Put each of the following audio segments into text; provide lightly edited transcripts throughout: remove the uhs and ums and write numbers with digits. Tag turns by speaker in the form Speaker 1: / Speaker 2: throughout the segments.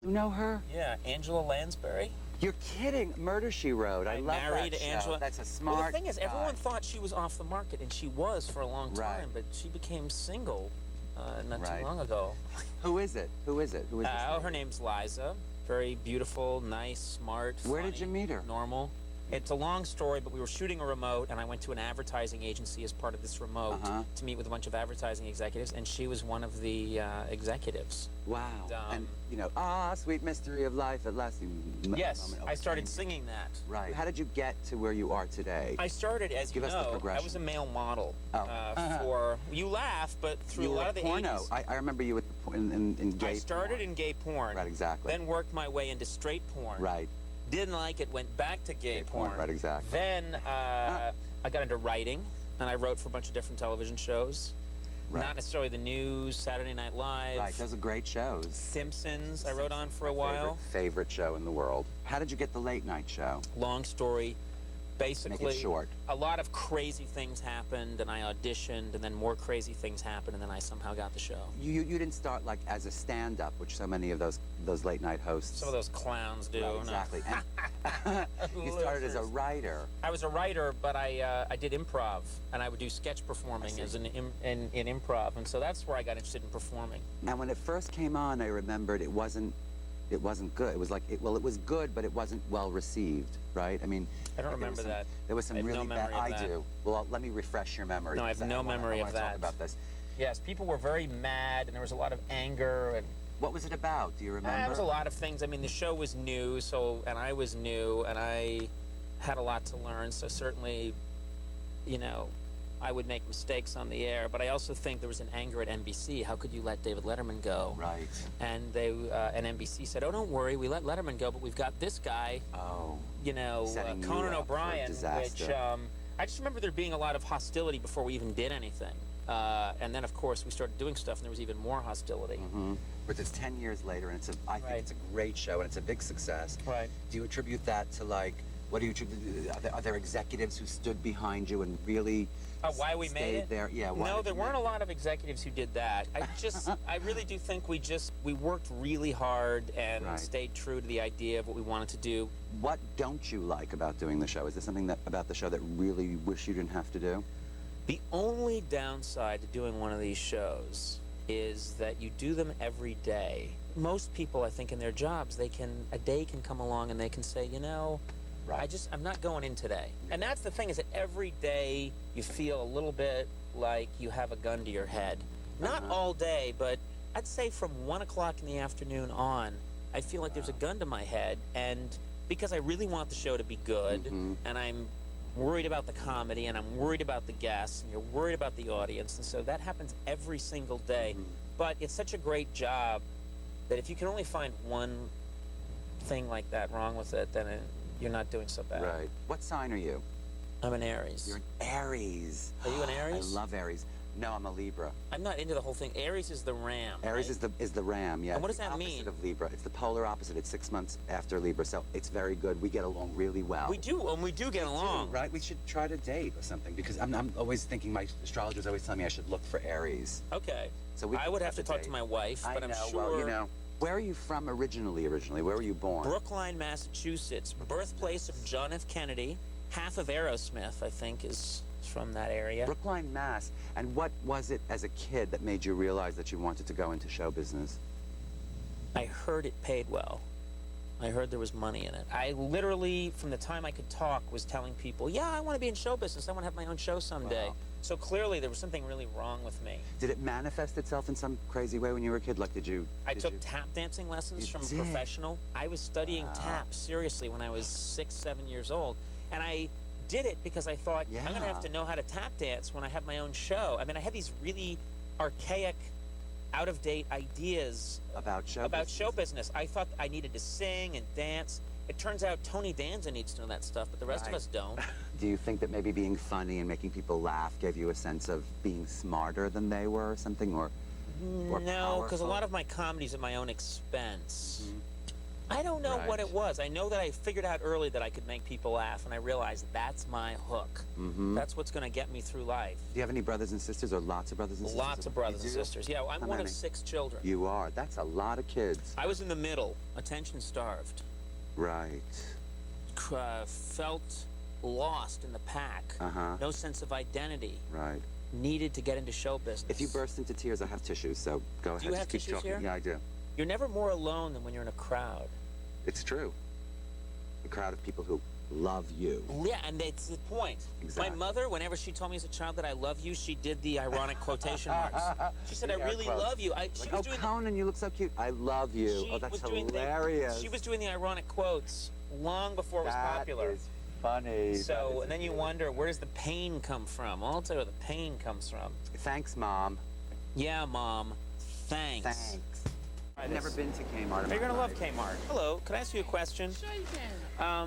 Speaker 1: You know her?
Speaker 2: Yeah, Angela Lansbury.
Speaker 1: You're kidding. Murder, She Wrote. I love
Speaker 2: married
Speaker 1: that show.
Speaker 2: Angela.
Speaker 1: That's a smart
Speaker 2: Well, the thing is,
Speaker 1: guy.
Speaker 2: everyone thought she was off the market, and she was for a long time,
Speaker 1: Right.
Speaker 2: but she became single not
Speaker 1: Right.
Speaker 2: too long ago.
Speaker 1: Who is it? Who is it? Who is this
Speaker 2: Oh,
Speaker 1: lady?
Speaker 2: her name's Liza. Very beautiful, nice, smart,
Speaker 1: Where
Speaker 2: funny,
Speaker 1: did you meet her?
Speaker 2: Normal. It's a long story, but we were shooting a remote, and I went to an advertising agency as part of this remote to meet with a bunch of advertising executives, and she was one of the executives.
Speaker 1: Wow. And, you know, sweet mystery of life at last.
Speaker 2: Yes, I started singing that.
Speaker 1: Right. How did you get to where you are today?
Speaker 2: I started, as you
Speaker 1: Give us the
Speaker 2: know, I
Speaker 1: progression.
Speaker 2: was a male model
Speaker 1: Oh.
Speaker 2: you laugh, but through
Speaker 1: You
Speaker 2: a
Speaker 1: were
Speaker 2: lot of the
Speaker 1: porno.
Speaker 2: 80s.
Speaker 1: I remember you in gay
Speaker 2: I started in gay porn.
Speaker 1: Right, exactly.
Speaker 2: Then worked my way into straight porn.
Speaker 1: Right.
Speaker 2: Didn't like it, went back to gay porn.
Speaker 1: Right, exactly.
Speaker 2: Then I got into writing, and I wrote for a bunch of different television shows.
Speaker 1: Right.
Speaker 2: Not necessarily the news, Saturday Night Live.
Speaker 1: Right, those are great shows.
Speaker 2: Simpsons, I wrote on for a while.
Speaker 1: Favorite show in the world. How did you get the late night show?
Speaker 2: Long story. Basically,
Speaker 1: Make it short.
Speaker 2: a lot of crazy things happened, and I auditioned, and then more crazy things happened, and then I somehow got the show.
Speaker 1: You didn't start like as a stand-up, which so many of those late night hosts.
Speaker 2: Some of those clowns do.
Speaker 1: Right,
Speaker 2: No.
Speaker 1: exactly. And you started as a writer.
Speaker 2: I was a writer, but I did improv, and I would do sketch performing as in improv, and so that's where I got interested in performing.
Speaker 1: And when it first came on, I remembered it wasn't good. It was like, it was good, but it wasn't well received, right? I mean,
Speaker 2: I don't remember that.
Speaker 1: There was some
Speaker 2: I have
Speaker 1: really
Speaker 2: no
Speaker 1: bad.
Speaker 2: memory of that.
Speaker 1: do. Well, let me refresh your memory.
Speaker 2: No, I have
Speaker 1: because
Speaker 2: no
Speaker 1: wanna-
Speaker 2: memory
Speaker 1: I
Speaker 2: of
Speaker 1: wanna
Speaker 2: that.
Speaker 1: Talk about this.
Speaker 2: Yes, people were very mad, and there was a lot of anger, and
Speaker 1: What was it about? Do you remember?
Speaker 2: it was a lot of things. I mean, the show was new, and I was new, and I had a lot to learn, so certainly, you know, I would make mistakes on the air, but I also think there was an anger at NBC. How could you let David Letterman go?
Speaker 1: Right.
Speaker 2: And and NBC said, "Oh, don't worry, we let Letterman go, but we've got this guy."
Speaker 1: Oh.
Speaker 2: You know,
Speaker 1: Setting you
Speaker 2: Conan
Speaker 1: up for
Speaker 2: O'Brien,
Speaker 1: disaster.
Speaker 2: which I just remember there being a lot of hostility before we even did anything. And then, of course, we started doing stuff, and there was even more hostility.
Speaker 1: But it's 10 years later, and I think it's a great show, and it's a big success.
Speaker 2: Right.
Speaker 1: Do you attribute that to, like, what do you attribute? Are there executives who stood behind you and really
Speaker 2: why we made it?
Speaker 1: there? Yeah. Why
Speaker 2: No,
Speaker 1: did
Speaker 2: there
Speaker 1: you
Speaker 2: weren't a
Speaker 1: make it?
Speaker 2: lot of executives who did that. I really do think we worked really hard and
Speaker 1: Right.
Speaker 2: stayed true to the idea of what we wanted to do.
Speaker 1: What don't you like about doing the show? Is there something about the show that really you wish you didn't have to do?
Speaker 2: The only downside to doing one of these shows is that you do them every day. Most people, I think, in their jobs, a day can come along and they can say, you know,
Speaker 1: Right.
Speaker 2: I'm not going in today. And that's the thing, is that every day you feel a little bit like you have a gun to your head. Not all day, but I'd say from 1 o'clock in the afternoon on, I feel like there's a gun to my head. And because I really want the show to be good, and I'm worried about the comedy, and I'm worried about the guests, and you're worried about the audience, and so that happens every single day. But it's such a great job that if you can only find one thing like that wrong with it, then you're not doing so bad.
Speaker 1: Right. What sign are you?
Speaker 2: I'm an Aries.
Speaker 1: You're an Aries.
Speaker 2: Are you an Aries?
Speaker 1: I love Aries. No, I'm a Libra.
Speaker 2: I'm not into the whole thing. Aries is the ram.
Speaker 1: Aries
Speaker 2: right?
Speaker 1: is the ram, yeah.
Speaker 2: And what does
Speaker 1: It's the
Speaker 2: that mean?
Speaker 1: opposite of Libra. It's the polar opposite. It's 6 months after Libra, so it's very good. We get along really well.
Speaker 2: We do, and we do get along.
Speaker 1: Right? We should try to date or something, because I'm always thinking, my astrologer's always telling me I should look for Aries.
Speaker 2: Okay.
Speaker 1: So
Speaker 2: I would have to talk to my wife, but I'm sure.
Speaker 1: Well, you know. Where are you from originally? Where were you born?
Speaker 2: Brookline, Massachusetts, birthplace of John F. Kennedy. Half of Aerosmith, I think, is from that area.
Speaker 1: Brookline, Mass. And what was it as a kid that made you realize that you wanted to go into show business?
Speaker 2: I heard it paid well. I heard there was money in it. I literally, from the time I could talk, was telling people, yeah, I want to be in show business. I want to have my own show someday.
Speaker 1: Wow.
Speaker 2: So clearly there was something really wrong with me.
Speaker 1: Did it manifest itself in some crazy way when you were a kid? Like,
Speaker 2: I took tap dancing lessons from a
Speaker 1: did?
Speaker 2: professional. I was studying tap, seriously, when I was 6, 7 years old. And I did it because I thought, I'm going to have to know how to tap dance when I have my own show. I mean, I had these really archaic, out-of-date ideas
Speaker 1: about show
Speaker 2: business. I thought I needed to sing and dance. It turns out Tony Danza needs to know that stuff, but the rest of us don't.
Speaker 1: Do you think that maybe being funny and making people laugh gave you a sense of being smarter than they were or something? Or
Speaker 2: no, because a lot of my comedy's at my own expense. I don't know what
Speaker 1: Right.
Speaker 2: it was. I know that I figured out early that I could make people laugh, and I realized that's my hook.
Speaker 1: Mm-hmm.
Speaker 2: That's what's going to get me through life.
Speaker 1: Do you have any brothers and sisters, or lots of brothers and sisters?
Speaker 2: Lots of brothers and
Speaker 1: You do?
Speaker 2: sisters. Yeah, I'm
Speaker 1: How
Speaker 2: one of
Speaker 1: many?
Speaker 2: 6 children.
Speaker 1: You are. That's a lot of kids.
Speaker 2: I was in the middle, attention starved.
Speaker 1: Right.
Speaker 2: Felt lost in the pack.
Speaker 1: Uh-huh.
Speaker 2: No sense of identity.
Speaker 1: Right.
Speaker 2: Needed to get into show business.
Speaker 1: If you burst into tears, I have tissues, so go ahead.
Speaker 2: you have
Speaker 1: just keep
Speaker 2: tissues
Speaker 1: talking.
Speaker 2: here?
Speaker 1: Yeah, I do.
Speaker 2: You're never more alone than when you're in a crowd.
Speaker 1: It's true. A crowd of people who love you.
Speaker 2: Yeah, and that's the point.
Speaker 1: Exactly.
Speaker 2: My mother, whenever she told me as a child that I love you, she did the ironic quotation marks. She said,
Speaker 1: The
Speaker 2: I
Speaker 1: air
Speaker 2: really
Speaker 1: quotes.
Speaker 2: love you. She
Speaker 1: Like,
Speaker 2: was
Speaker 1: oh,
Speaker 2: doing
Speaker 1: Conan, you look so cute. I love you.
Speaker 2: she
Speaker 1: Oh, that's
Speaker 2: was doing
Speaker 1: hilarious.
Speaker 2: she was doing the ironic quotes long before it was popular.
Speaker 1: That is funny.
Speaker 2: So,
Speaker 1: That is
Speaker 2: and then you wonder, where does the pain come from? I'll tell you where the pain comes from.
Speaker 1: Thanks, Mom.
Speaker 2: Yeah, Mom. Thanks.
Speaker 1: Thanks. I've never been to Kmart.
Speaker 2: You're going to love Kmart. Hello, can I ask you a question?
Speaker 3: Sure you can.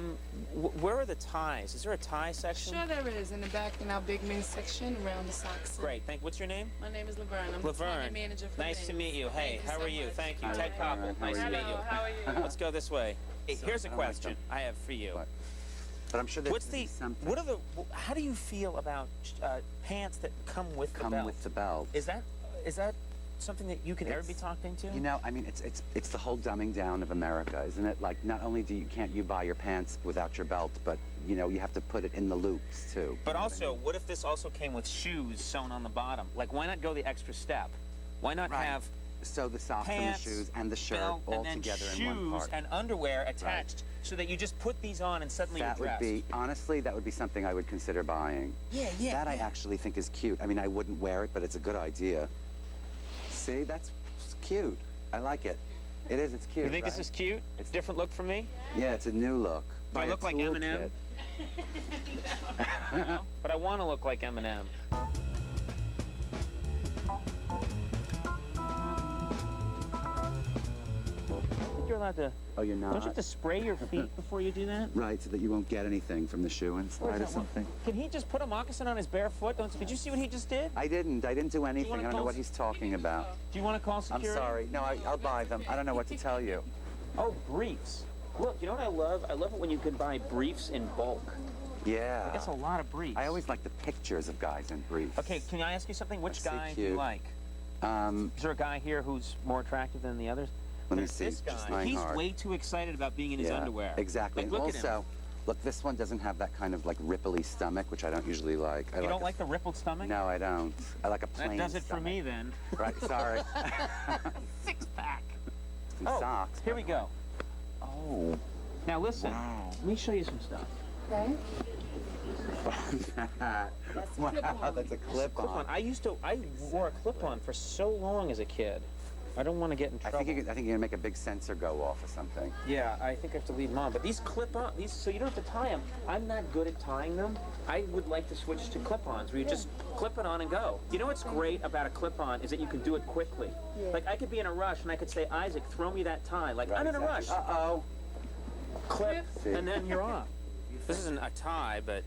Speaker 2: Where are the ties? Is there a tie section?
Speaker 3: Sure there is. In the back in our big men's section around the socks.
Speaker 2: Great, what's your name?
Speaker 3: My name is Laverne. I'm the
Speaker 2: Laverne.
Speaker 3: client manager for
Speaker 2: Nice to
Speaker 3: men's.
Speaker 2: meet you. Hey,
Speaker 3: Thank you
Speaker 2: how
Speaker 3: so
Speaker 2: are you?
Speaker 3: much.
Speaker 2: Thank you.
Speaker 1: Hi,
Speaker 2: Ted
Speaker 1: Laverne.
Speaker 2: Koppel.
Speaker 1: How
Speaker 2: Nice
Speaker 1: are
Speaker 2: to
Speaker 1: you?
Speaker 2: meet you.
Speaker 3: Hello, how are you?
Speaker 2: Let's go this way. Hey, here's a
Speaker 1: I don't like
Speaker 2: question I have for you.
Speaker 1: What? But I'm sure there's
Speaker 2: What's the
Speaker 1: something.
Speaker 2: what are the how do you feel about pants that come with the
Speaker 1: Come
Speaker 2: belt?
Speaker 1: with the belt.
Speaker 2: Is that something that you can ever be talked into?
Speaker 1: You know, I mean, it's the whole dumbing down of America, isn't it? Like, not only can't you buy your pants without your belt, but you know, you have to put it in the loops too.
Speaker 2: But
Speaker 1: You know what I
Speaker 2: also,
Speaker 1: mean?
Speaker 2: what if this also came with shoes sewn on the bottom? Like, why not go the extra step? Why not
Speaker 1: Right.
Speaker 2: have
Speaker 1: so the socks and the
Speaker 2: pants,
Speaker 1: shoes and the shirt
Speaker 2: belt,
Speaker 1: all
Speaker 2: and then
Speaker 1: together
Speaker 2: shoes
Speaker 1: in one part?
Speaker 2: and underwear attached, so that you just put these on and suddenly
Speaker 1: That
Speaker 2: you're
Speaker 1: would
Speaker 2: dressed?
Speaker 1: be, honestly, that would be something I would consider buying.
Speaker 2: Yeah.
Speaker 1: That I actually think is cute. I mean, I wouldn't wear it, but it's a good idea. See, that's cute. I like it. It is, it's cute.
Speaker 2: You think
Speaker 1: right?
Speaker 2: this is cute? It's a different look for me?
Speaker 1: Yeah, it's a new look.
Speaker 2: Do I
Speaker 1: By a
Speaker 2: look like
Speaker 1: tool
Speaker 2: Eminem?
Speaker 1: kit.
Speaker 2: But I want to look like Eminem. I think you're allowed to.
Speaker 1: Oh, you're not?
Speaker 2: Don't you have to spray your feet before you do that?
Speaker 1: Right, so that you won't get anything from the shoe
Speaker 2: Where's
Speaker 1: inside or
Speaker 2: that one?
Speaker 1: something.
Speaker 2: Can he just put a moccasin on his bare foot? Did you see what he just did?
Speaker 1: I didn't do anything.
Speaker 2: wanna
Speaker 1: I don't know
Speaker 2: call
Speaker 1: what he's talking about.
Speaker 2: Do you want to call
Speaker 1: I'm
Speaker 2: security?
Speaker 1: sorry. No, I'll buy them. I don't know what to tell you.
Speaker 2: Oh, briefs. Look, you know what I love? I love it when you can buy briefs in bulk.
Speaker 1: Yeah.
Speaker 2: That's a lot of briefs.
Speaker 1: I always like the pictures of guys in briefs.
Speaker 2: Okay, can I ask you something? Which
Speaker 1: That's so
Speaker 2: guy do you
Speaker 1: cute.
Speaker 2: like? Is there a guy here who's more attractive than the others?
Speaker 1: Let me
Speaker 2: There's
Speaker 1: see.
Speaker 2: This
Speaker 1: Just
Speaker 2: guy.
Speaker 1: lying
Speaker 2: He's
Speaker 1: hard.
Speaker 2: way too excited about being in his
Speaker 1: Yeah,
Speaker 2: underwear.
Speaker 1: Exactly.
Speaker 2: Like,
Speaker 1: And
Speaker 2: look at
Speaker 1: also,
Speaker 2: him.
Speaker 1: look, this one doesn't have that kind of like ripply stomach, which I don't usually like.
Speaker 2: You don't like the rippled stomach?
Speaker 1: No, I don't. I like a
Speaker 2: That
Speaker 1: plain
Speaker 2: does it for
Speaker 1: stomach.
Speaker 2: me then.
Speaker 1: Right, sorry.
Speaker 2: Six pack.
Speaker 1: Some
Speaker 2: Oh,
Speaker 1: socks.
Speaker 2: here we go. Oh. Now listen.
Speaker 1: Wow.
Speaker 2: Let me show you some stuff.
Speaker 3: Okay.
Speaker 1: Wow, that's a
Speaker 2: Clip-on.
Speaker 1: clip-on.
Speaker 2: I wore a clip-on for so long as a kid. I don't want to get in
Speaker 1: I
Speaker 2: trouble.
Speaker 1: think you're gonna make a big sensor go off or something.
Speaker 2: Yeah, I think I have to leave them on. But these clip-on, so you don't have to tie them. I'm not good at tying them. I would like to switch to clip-ons where you just clip it on and go. You know what's great about a clip-on is that you can do it quickly. Like I could be in a rush and I could say, Isaac, throw me that tie. Like I'm in a rush.
Speaker 1: Uh-oh.
Speaker 2: Clip,
Speaker 1: See?
Speaker 2: and then you're off. This isn't a tie, but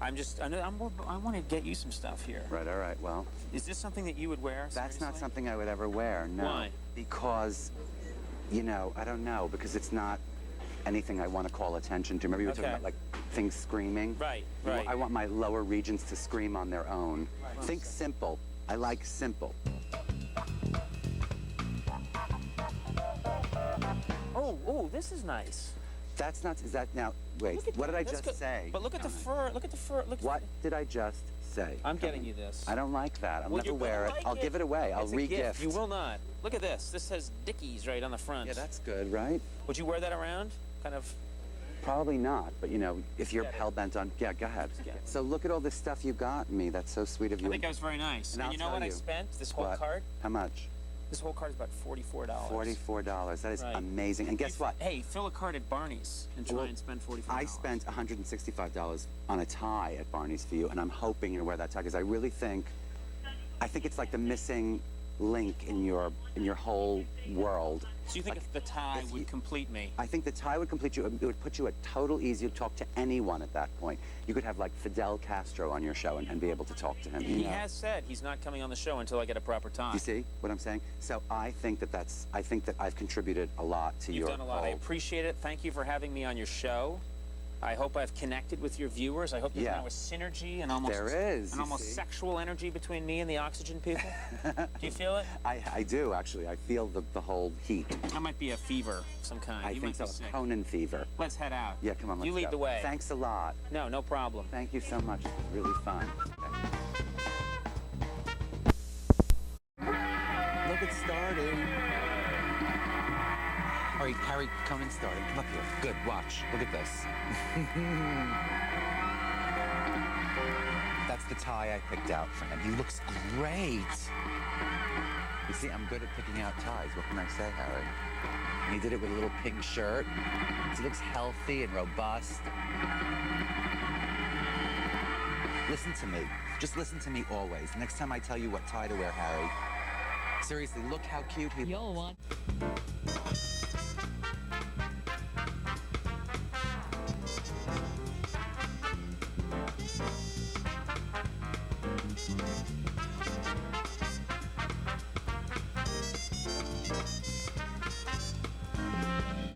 Speaker 2: I want to get you some stuff here.
Speaker 1: Right, all right, well.
Speaker 2: Is this something that you would wear?
Speaker 1: That's not
Speaker 2: seriously?
Speaker 1: something I would ever wear, no.
Speaker 2: Why?
Speaker 1: Because, you know, I don't know, because it's not anything I want to call attention to. Remember you were talking
Speaker 2: Okay.
Speaker 1: about, like, things screaming?
Speaker 2: Right,
Speaker 1: You know,
Speaker 2: right.
Speaker 1: I want my lower regions to scream on their own.
Speaker 2: Right.
Speaker 1: Think simple. I like simple.
Speaker 2: Oh, this is nice.
Speaker 1: That's not, is that now, wait,
Speaker 2: Look at
Speaker 1: what did
Speaker 2: that.
Speaker 1: I
Speaker 2: That's
Speaker 1: just
Speaker 2: good.
Speaker 1: say?
Speaker 2: But look at the fur. Look at the fur. Look.
Speaker 1: What did I just say?
Speaker 2: I'm getting you this.
Speaker 1: I don't like that. I'll
Speaker 2: Well,
Speaker 1: never
Speaker 2: you're gonna
Speaker 1: wear it.
Speaker 2: like
Speaker 1: I'll give it away. I'll
Speaker 2: It's a gift.
Speaker 1: re-gift.
Speaker 2: You will not. Look at this. This says Dickies right on the front.
Speaker 1: Yeah, that's good, right?
Speaker 2: Would you wear that around? Kind of.
Speaker 1: Probably not, but you know, if you're
Speaker 2: Get it.
Speaker 1: hell-bent on, yeah, go ahead.
Speaker 2: Get it.
Speaker 1: So look at all this stuff you got me. That's so sweet of you.
Speaker 2: I think that was very nice.
Speaker 1: And
Speaker 2: And
Speaker 1: I'll
Speaker 2: you know
Speaker 1: tell
Speaker 2: what I
Speaker 1: you.
Speaker 2: spent? This whole
Speaker 1: What?
Speaker 2: card.
Speaker 1: How much?
Speaker 2: This whole card is about $44.
Speaker 1: $44. That is
Speaker 2: Right.
Speaker 1: amazing. And guess what?
Speaker 2: Hey, fill a card at Barney's and try
Speaker 1: Well,
Speaker 2: and spend $44.
Speaker 1: I spent $165 on a tie at Barney's for you, and I'm hoping you're gonna wear that tie because I think it's like the missing link in your whole world.
Speaker 2: So you think
Speaker 1: Like,
Speaker 2: if the tie
Speaker 1: if
Speaker 2: would
Speaker 1: you-
Speaker 2: complete me?
Speaker 1: I think the tie would complete you. It would put you at total ease. You'd talk to anyone at that point. You could have like Fidel Castro on your show and be able to talk to him.
Speaker 2: He has said he's not coming on the show until I get a proper time.
Speaker 1: You see what I'm saying? So I think that I've contributed a lot to
Speaker 2: You've
Speaker 1: your
Speaker 2: done a lot. I appreciate it. Thank you for having me on your show. I hope I've connected with your viewers. I hope there's now a synergy and almost an almost sexual energy between me and the Oxygen people. Do you feel it?
Speaker 1: I do, actually. I feel the whole heat.
Speaker 2: That might be a fever of some kind.
Speaker 1: I
Speaker 2: You
Speaker 1: think
Speaker 2: might
Speaker 1: so.
Speaker 2: be sick.
Speaker 1: Conan fever.
Speaker 2: Let's head out.
Speaker 1: Yeah, come on, let's
Speaker 2: You lead
Speaker 1: go.
Speaker 2: the way.
Speaker 1: Thanks a lot.
Speaker 2: No problem.
Speaker 1: Thank you so much. It was really fun. Look, it's starting. All right, Harry, Conan's starting. Come up here. Good, watch. Look at this. That's the tie I picked out for him. He looks great. You see, I'm good at picking out ties. What can I say, Harry? And he did it with a little pink shirt. He looks healthy and robust. Listen to me. Just listen to me always. Next time I tell you what tie to wear, Harry, seriously, look how cute he looks.
Speaker 4: You'll want.